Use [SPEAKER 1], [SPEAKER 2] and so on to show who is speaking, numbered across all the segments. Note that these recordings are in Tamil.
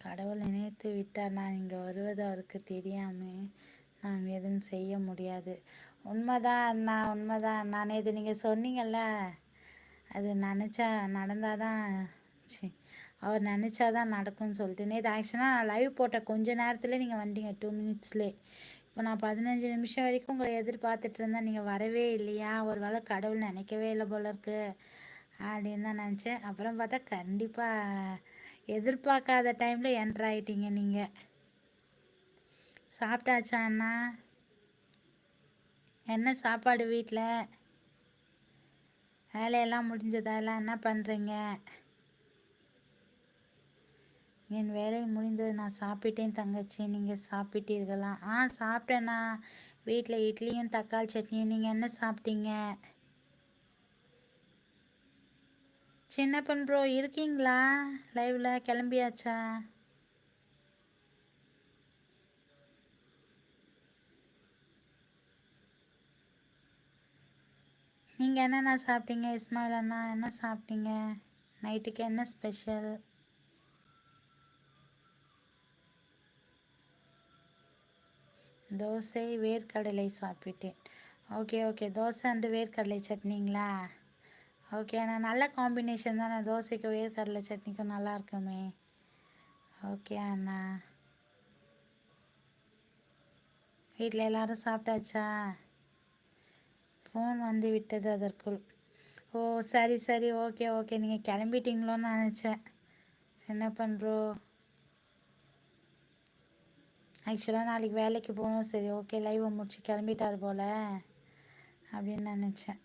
[SPEAKER 1] கடவுள் நினைத்து விட்டார். நான் இங்கே வருவது அவருக்கு தெரியாமல் நாம் எதுவும் செய்ய முடியாது. உண்மைதான் அண்ணா, உண்மைதான் அண்ணா. நேற்று நீங்கள் சொன்னீங்கல்ல, அது நினச்சா நடந்தாதான், அவர் நினச்சாதான் நடக்கும்னு சொல்லிட்டு. நேற்று ஆக்சுவலாக நான் லைவ் போட்ட கொஞ்ச நேரத்தில் நீங்கள் வந்துட்டீங்க, 2 மினிட்ஸ்லே. இப்போ நான் 15 நிமிஷம் வரைக்கும் உங்களை எதிர்பார்த்துட்டு இருந்தேன், நீங்கள் வரவே இல்லையா? ஒரு வேளை கடவுள் நினைக்கவே இல்லை போல இருக்கு அப்படின்னு தான் நினச்சேன். அப்புறம் பார்த்தா கண்டிப்பாக எதிர்பார்க்காத டைமில் என்ட்ரு ஆகிட்டீங்க நீங்கள். சாப்பிட்டாச்சா அண்ணா? என்ன சாப்பாடு வீட்டில்? வேலையெல்லாம் முடிஞ்சதா? எல்லாம் என்ன பண்ணுறீங்க? என் வேலை முடிந்தது, நான் சாப்பிட்டேன் தங்கச்சி. நீங்கள் சாப்பிட்டீர்களா? சாப்பிட்டேண்ணா. வீட்டில் இட்லியும் தக்காளி சட்னியும். நீங்கள் என்ன சாப்பிட்டீங்க? சின்னப்பன் ப்ரோ இருக்கீங்களா லைவில்? கிளம்பியாச்சா? நீங்கள் என்னென்ன சாப்பிட்டீங்க? இஸ்மாயில் அண்ணா என்ன சாப்பிட்டீங்க? நைட்டுக்கு என்ன ஸ்பெஷல்? தோசை வேர்க்கடலை சாப்பிட்டேன். ஓகே ஓகே, தோசை அண்டு வேர்க்கடலை சட்னிங்களா? ஓகே அண்ணா, நல்ல காம்பினேஷன் தானே, தோசைக்கு வேர்க்கடலை சட்னிக்கும் நல்லா இருக்குமே. ஓகே அண்ணா. வீட்டில் எல்லோரும் சாப்பிட்டாச்சா? ஃபோன் வந்து விட்டது அதற்குள். ஓ சரி சரி, ஓகே ஓகே, நீங்கள் கிளம்பிட்டீங்களோன்னு நினச்சேன். சின்னப்பன் ப்ரோ ஆக்சுவலாக நாளைக்கு வேலைக்கு போகணும். சரி ஓகே, லைவை முடிச்சு கிளம்பிட்டார் போல் அப்படின்னு நினச்சேன்.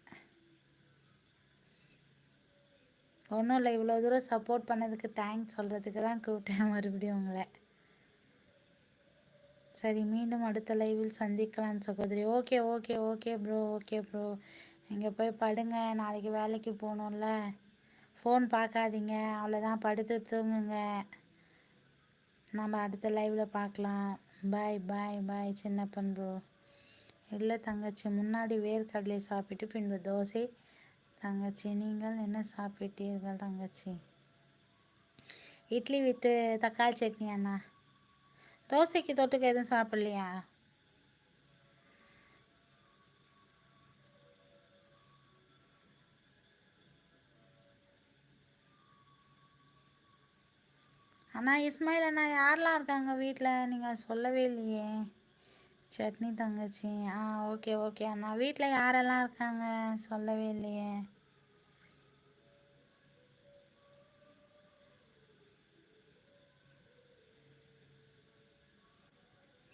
[SPEAKER 1] ஒன்றும் இல்லை, இவ்வளோ தூரம் சப்போர்ட் பண்ணதுக்கு தேங்க்ஸ் சொல்கிறதுக்கு தான் கூப்பிட்டேன் மறுபடியும் உங்களை. சரி, மீண்டும் அடுத்த லைவில் சந்திக்கலாம் சகோதரி. Okay okay okay bro, okay bro. நீங்கள் போய் படுங்க, நாளைக்கு வேலைக்கு போகணும்ல. ஃபோன் பார்க்காதீங்க, அவ்வளோதான், படுத்து தூங்குங்க. நம்ம அடுத்த லைவில் பார்க்கலாம். பாய் பாய் பாய் சின்னப்பன் ப்ரோ. இல்லை தங்கச்சி, முன்னாடி வேர்க்கடலை சாப்பிட்டு பின்பு தோசை. தங்கச்சி நீங்கள் என்ன சாப்பிட்டீர்கள் தங்கச்சி? இட்லி வித்து தக்காளி சட்னி அண்ணா. தோசைக்கு தொட்டுக்க எதுவும் சாப்பிட்லையா? அண்ணா இஸ்மாயில் அண்ணா யாரெல்லாம் இருக்காங்க வீட்டில்? நீங்கள் சொல்லவே இல்லையே. சட்னி தங்கச்சி. ஓகே ஓகே அண்ணா. வீட்டில் யாரெல்லாம் இருக்காங்க சொல்லவே இல்லையே.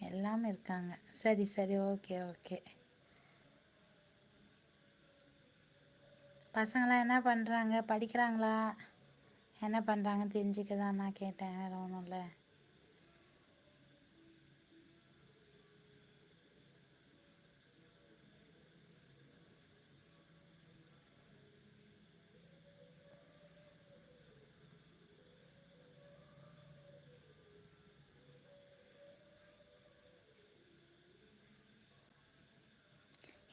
[SPEAKER 1] எல்லாமே இருக்காங்க. சரி சரி, ஓகே ஓகே. பசங்களாம் என்ன பண்ணுறாங்க? படிக்கிறாங்களா? என்ன பண்ணுறாங்கன்னு தெரிஞ்சுக்க தான் நான் கேட்டேன், வேறு ஒன்றும் இல்லை.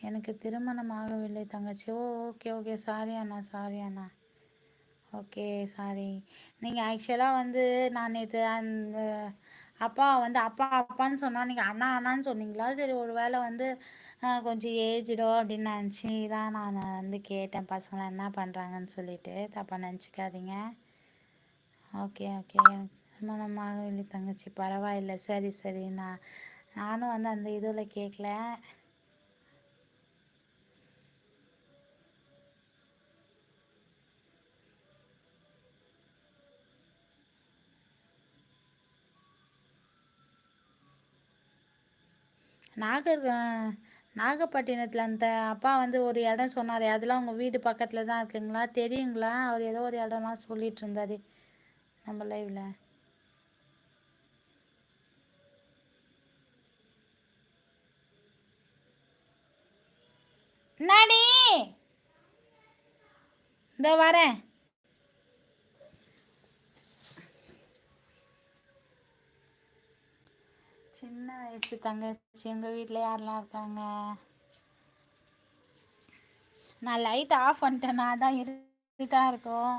[SPEAKER 1] எனக்கு திருமணம் ஆகவில்லை தங்கச்சி. ஓகே ஓகே, சாரி அண்ணா, சாரி அண்ணா. Okay sorry. நீங்கள் ஆக்சுவலாக வந்து நான் நேற்று அந்த அப்பா வந்து அப்பா அப்பான்னு சொன்னால் நீங்கள் அண்ணா அண்ணான்னு சொன்னீங்களா? சரி, ஒரு வேளை வந்து கொஞ்சம் ஏஜ்டோ அப்படின்னு நினச்சி தான் நான் வந்து கேட்டேன், பசங்களை என்ன பண்ணுறாங்கன்னு சொல்லிட்டு. தப்பாக நினச்சிக்காதீங்க. ஓகே ஓகே, திருமணம் ஆகவில்லை தங்கச்சி, பரவாயில்லை. சரி சரி, நானும் வந்து அந்த இதில் கேட்கல. நாகப்பட்டினத்தில் அந்த அப்பா வந்து ஒரு இடம் சொன்னார், அதெல்லாம் உங்கள் வீடு பக்கத்தில் தான் இருக்குங்களா? தெரியுங்களா? அவர் ஏதோ ஒரு இடம்லாம் சொல்லிட்டு இருந்தார் நம்ம லைவில். நானே இந்த வரேன். சின்ன வயசு தங்கச்சி. எங்கள் வீட்டில் யாரெல்லாம் இருக்காங்க? நான் லைட் ஆஃப் பண்ணிட்டேன், நான் தான் இருட்டாக இருக்கும்.